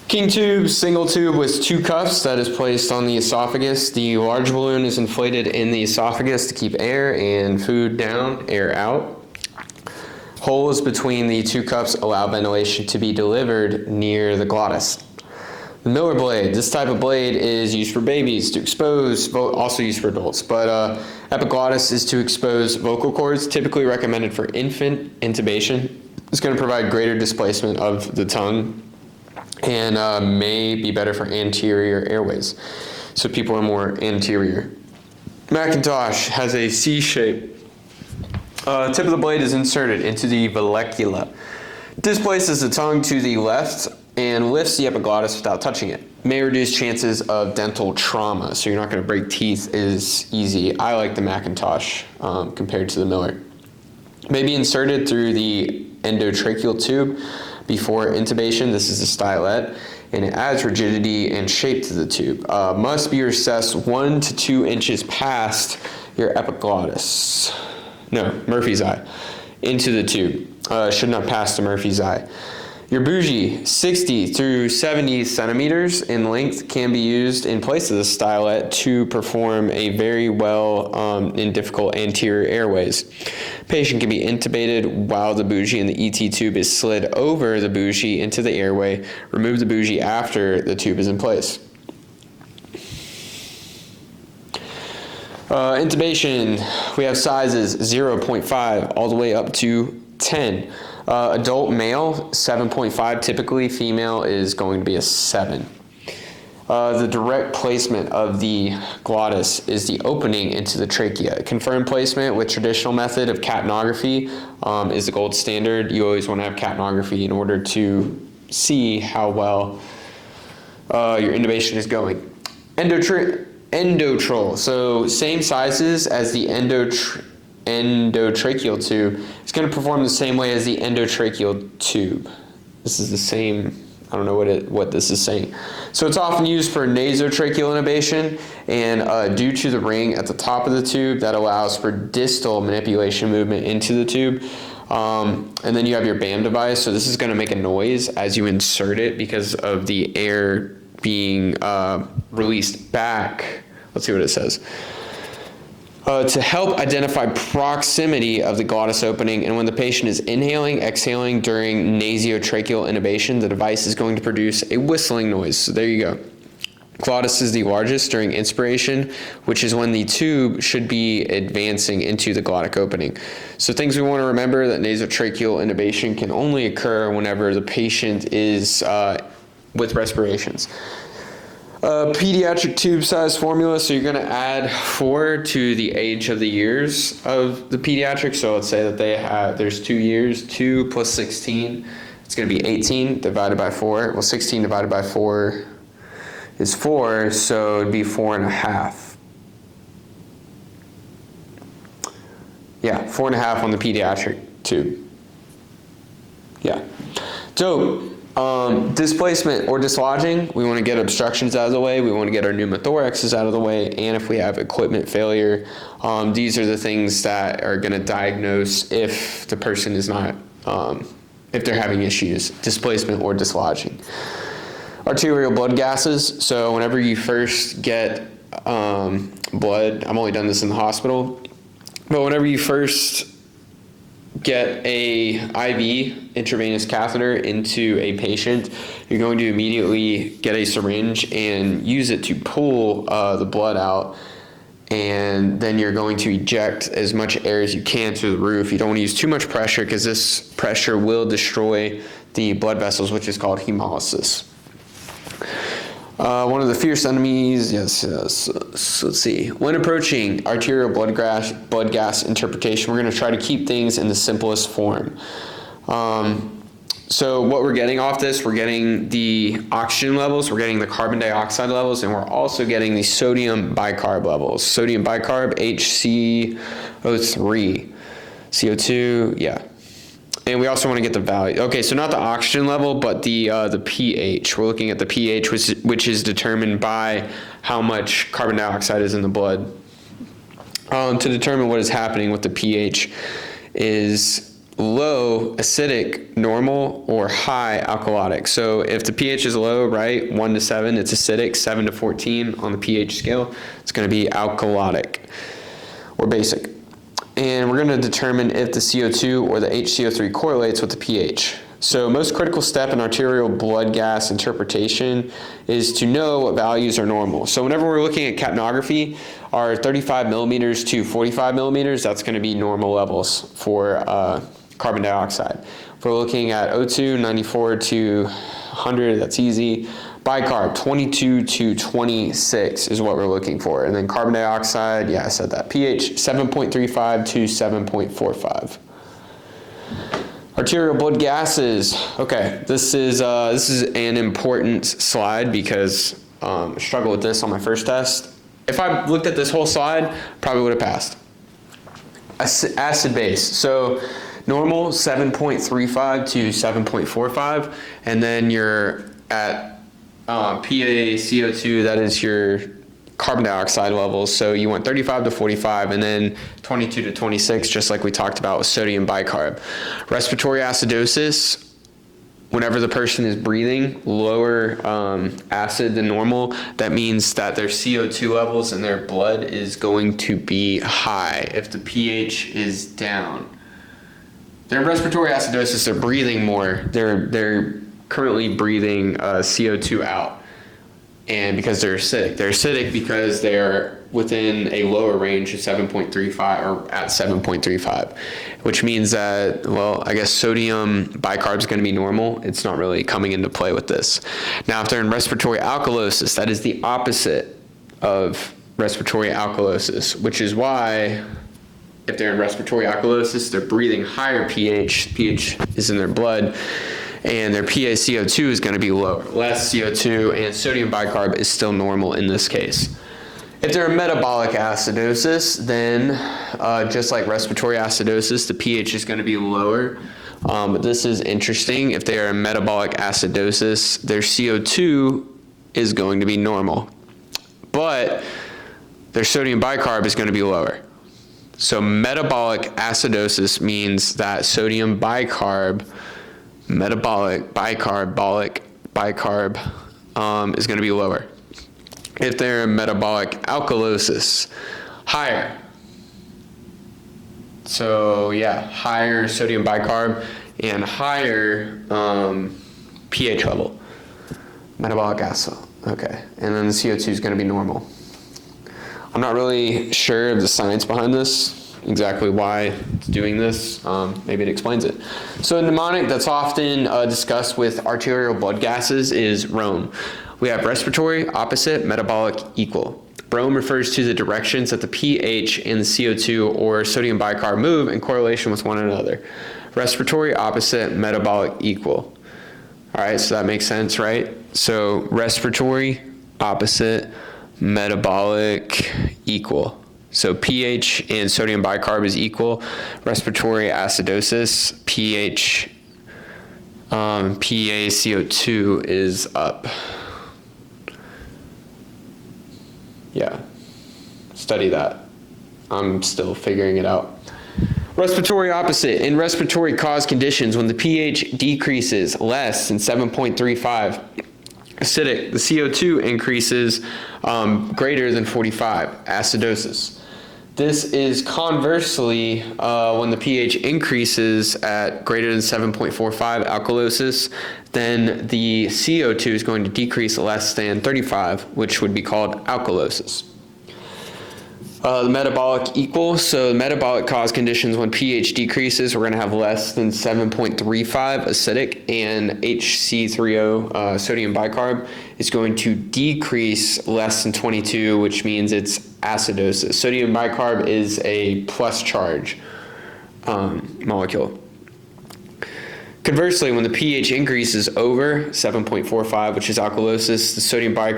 King tube, single tube with 2 cuffs that is placed on the esophagus. The large balloon is inflated in the esophagus to keep air and food down, air out. Holes between the 2 cups allow ventilation to be delivered near the glottis. The Miller blade, this type of blade is used for babies to expose, also used for adults, but epiglottis is to expose vocal cords, typically recommended for infant intubation. It's going to provide greater displacement of the tongue and may be better for anterior airways. So people are more anterior. Macintosh has a C shape. Tip of the blade is inserted into the vallecula. Displaces the tongue to the left and lifts the epiglottis without touching it. May reduce chances of dental trauma, so you're not going to break teeth is easy. I like the Macintosh compared to the Miller. May be inserted through the endotracheal tube before intubation. This is a stylet, and it adds rigidity and shape to the tube. Must be recessed 1 to 2 inches past your epiglottis. No, Murphy's eye, into the tube. Should not pass the Murphy's eye. Your bougie, 60 through 70 centimeters in length, can be used in place of the stylet to perform a very well in difficult anterior airways. Patient can be intubated while the bougie in the ET tube is slid over the bougie into the airway. Remove the bougie after the tube is in place. Intubation, we have sizes 0.5 all the way up to 10. Adult male, 7.5 typically. Female is going to be a 7. The direct placement of the glottis is the opening into the trachea. Confirmed placement with traditional method of capnography is the gold standard. You always want to have capnography in order to see how well your intubation is going. Endotracheal, so same sizes as the endotracheal tube. It's going to perform the same way as the endotracheal tube. This is the same, I don't know what this is saying. So it's often used for nasotracheal intubation, and due to the ring at the top of the tube, that allows for distal manipulation movement into the tube. And then you have your BAM device, so this is going to make a noise as you insert it because of the air being released back. Let's see what it says. To help identify proximity of the glottis opening, and when the patient is inhaling, exhaling during nasotracheal intubation, the device is going to produce a whistling noise. So there you go. Glottis is the largest during inspiration, which is when the tube should be advancing into the glottic opening. So things we want to remember, that nasotracheal intubation can only occur whenever the patient is with respirations. Pediatric tube size formula, so you're going to add 4 to the age of the years of the pediatric. So let's say that there's 2 years, 2 plus 16, it's going to be 18 divided by 4. Well, 16 divided by 4 is 4, so it'd be 4.5. Yeah, 4.5 on the pediatric tube. Yeah. So, displacement or dislodging, we want to get obstructions out of the way, we want to get our pneumothoraxes out of the way, and if we have equipment failure, these are the things that are going to diagnose if the person is not, if they're having issues, displacement or dislodging. Arterial blood gases, so whenever you first get blood, I've only done this in the hospital, but whenever you first get a IV intravenous catheter into a patient, you're going to immediately get a syringe and use it to pull the blood out, and then you're going to eject as much air as you can through the roof. You don't want to use too much pressure because this pressure will destroy the blood vessels, which is called hemolysis. One of the fierce enemies, yes. So let's see. When approaching arterial blood gas interpretation, we're going to try to keep things in the simplest form. So what we're getting off this, we're getting the oxygen levels, we're getting the carbon dioxide levels, and we're also getting the sodium bicarb levels. Sodium bicarb, HCO3, CO2, yeah. And we also want to get the value. Okay, so not the oxygen level, but the pH. We're looking at the pH, which is determined by how much carbon dioxide is in the blood. To determine what is happening with the pH is low acidic, normal, or high alkalotic. So if the pH is low, right, 1 to 7, it's acidic, 7 to 14 on the pH scale, it's going to be alkalotic or basic. And we're going to determine if the CO2 or the HCO3 correlates with the pH. So most critical step in arterial blood gas interpretation is to know what values are normal. So whenever we're looking at capnography, our 35 millimeters to 45 millimeters, that's going to be normal levels for carbon dioxide. If we're looking at O2, 94 to 100, that's easy. Bicarb, 22 to 26 is what we're looking for. And then carbon dioxide, yeah, I said that. pH, 7.35 to 7.45. Arterial blood gases. Okay, this is an important slide because I struggled with this on my first test. If I looked at this whole slide, probably would have passed. Acid base. So normal 7.35 to 7.45, and then you're at PaCO2, that is your carbon dioxide levels. So you want 35 to 45, and then 22 to 26, just like we talked about with sodium bicarb. Respiratory acidosis, whenever the person is breathing lower acid than normal, that means that their CO2 levels in their blood is going to be high if the pH is down. They're respiratory acidosis, they're breathing more. They're currently breathing CO2 out. And because they're acidic because they're within a lower range of 7.35 or at 7.35, which means that, well, I guess sodium bicarb is going to be normal. It's not really coming into play with this. Now, if they're in respiratory alkalosis, that is the opposite of respiratory alkalosis, which is why if they're in respiratory alkalosis, they're breathing higher pH. pH is in their blood. And their PaCO2 is going to be lower, less CO2, and sodium bicarb is still normal in this case. If they're in metabolic acidosis, then just like respiratory acidosis, the pH is going to be lower. But this is interesting. If they are in metabolic acidosis, their CO2 is going to be normal, but their sodium bicarb is going to be lower. So metabolic acidosis means that sodium bicarb, metabolic bicarb is going to be lower. If they're in metabolic alkalosis, higher. So yeah, higher sodium bicarb and higher pH level. Metabolic acid. Okay, and then the CO2 is going to be normal. I'm not really sure of the science behind this, exactly why it's doing this. Maybe it explains it. So a mnemonic that's often discussed with arterial blood gases is ROME. We have respiratory, opposite, metabolic, equal. ROME refers to the directions that the pH and the CO2 or sodium bicarb move in correlation with one another. Respiratory, opposite, metabolic, equal. All right, so that makes sense, right? So respiratory, opposite, metabolic, equal. So pH and sodium bicarb is equal. Respiratory acidosis, pH, PaCO2 is up. Yeah, study that. I'm still figuring it out. Respiratory opposite. In respiratory cause conditions, when the pH decreases less than 7.35, acidic, the CO2 increases greater than 45, acidosis. This is conversely when the pH increases at greater than 7.45, alkalosis, then the CO2 is going to decrease less than 35, which would be called alkalosis. The metabolic equal, so metabolic cause conditions when pH decreases, we're going to have less than 7.35 acidic, and HC0290 sodium bicarb is going to decrease less than 22, which means it's acidosis. Sodium bicarb is a plus charge molecule. Conversely, when the pH increases over 7.45, which is alkalosis, the sodium bicarb